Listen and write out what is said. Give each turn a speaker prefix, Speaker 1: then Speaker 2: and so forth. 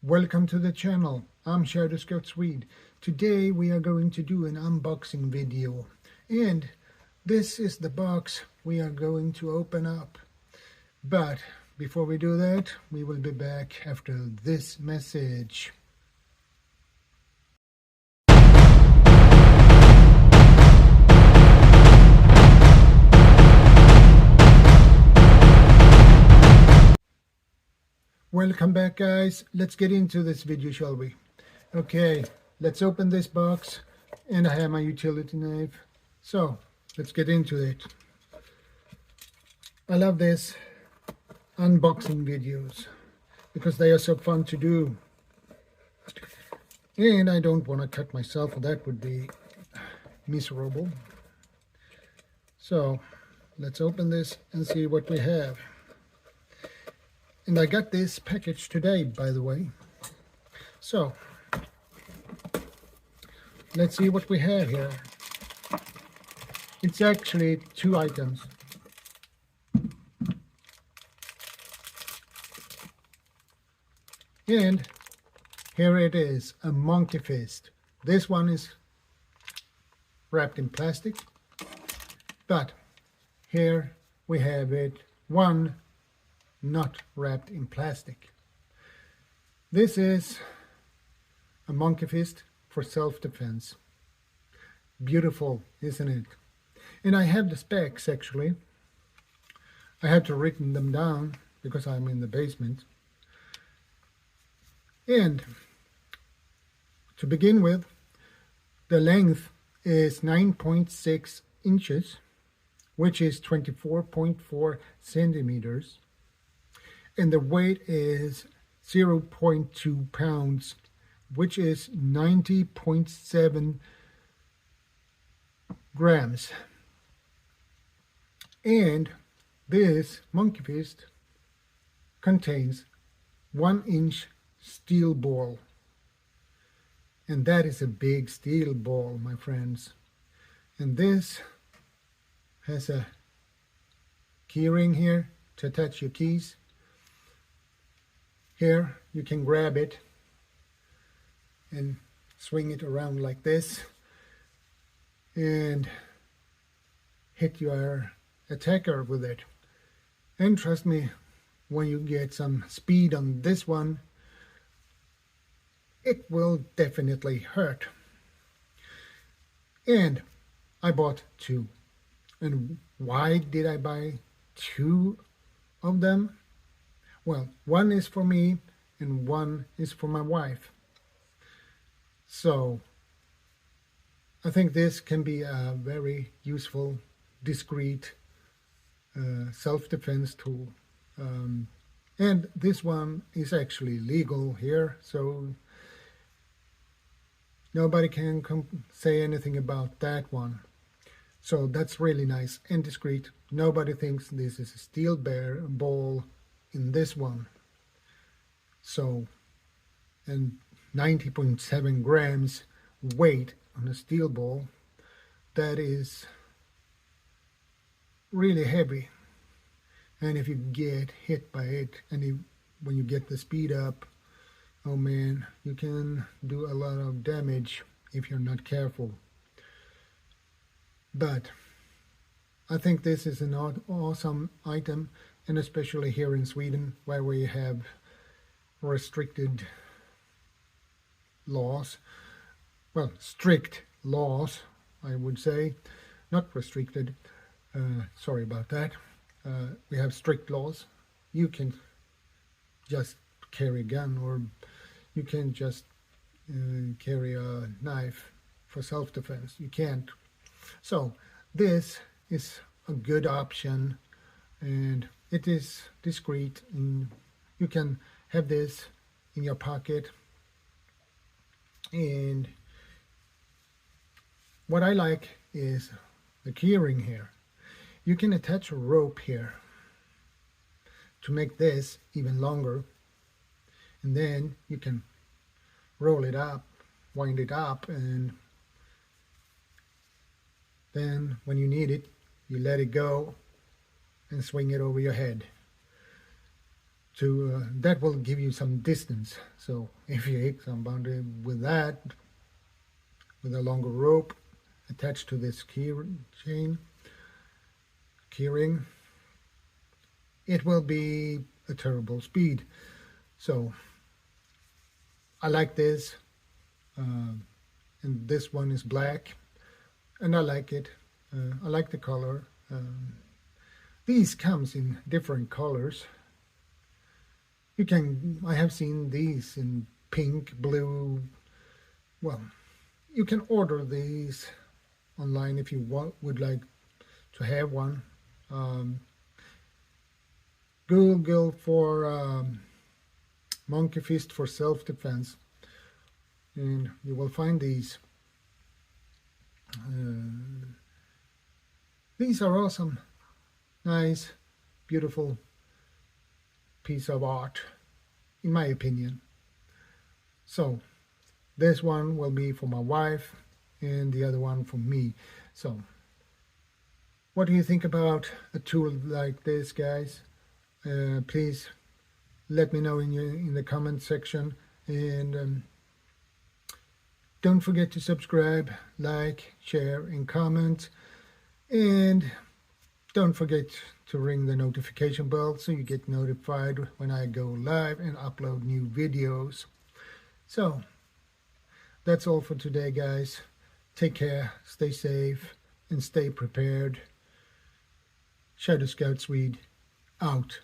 Speaker 1: Welcome to the channel. I'm ShadowScoutSwede. Today we are going to do an unboxing video, and this is the box we are going to open up. But before we do that, we will be back after this message. Welcome back, guys. Let's get into this video, shall we? Okay, let's open this box, and I have my utility knife. So let's get into it. I love this unboxing videos because they are so fun to do, and I don't want to cut myself. That would be miserable. So let's open this and see what we have. And I got this package today, by the way. So let's see what we have here. It's actually two items. And here it is, a monkey fist. This one is wrapped in plastic, but here we have it, one not wrapped in plastic. This is a monkey fist for self-defense. Beautiful, isn't it? And I have the specs actually. I have to written them down because I'm in the basement. And to begin with, the length is 9.6 inches, which is 24.4 centimeters. And the weight is 0.2 pounds, which is 90.7 grams. And this monkey fist contains 1-inch steel ball. And that is a big steel ball, my friends. And this has a key ring here to attach your keys. Here you can grab it and swing it around like this and hit your attacker with it. And trust me, when you get some speed on this one, it will definitely hurt. And I bought two. And why did I buy two of them? Well, one is for me and one is for my wife. So I think this can be a very useful, discreet self-defense tool. And this one is actually legal here, so nobody can say anything about that one. So that's really nice and discreet. Nobody thinks this is a steel ball in this one. So, and 90.7 grams weight on a steel ball, that is really heavy. And if you get hit by it, and when you get the speed up, oh man, you can do a lot of damage if you're not careful. But I think this is an awesome item, and especially here in Sweden, where we have restricted laws. Well, strict laws, I would say. Not restricted. Sorry about that. We have strict laws. You can just carry a gun, or you can just carry a knife for self-defense. You can't. So this is a good option, and it is discreet, and you can have this in your pocket. And what I like is the keyring here. You can attach a rope here to make this even longer, and then you can roll it up, wind it up, and then when you need it, you let it go and swing it over your head. to that will give you some distance. So if you hit somebody with that, with a longer rope attached to this keychain, keyring, it will be a terrible speed. So I like this, and this one is black, and I like it. I like the color. These comes in different colors. I have seen these in pink, blue. Well, you can order these online if you would like to have one. Google for monkey fist for self-defense, and you will find these. These are awesome, nice, beautiful piece of art, in my opinion. So this one will be for my wife and the other one for me. So what do you think about a tool like this, guys? Please let me know in the comment section, and don't forget to subscribe, like, share, and comment, and don't forget to ring the notification bell so you get notified when I go live and upload new videos. So that's all for today, guys. Take care, stay safe, and stay prepared. ShadowScoutSwede out.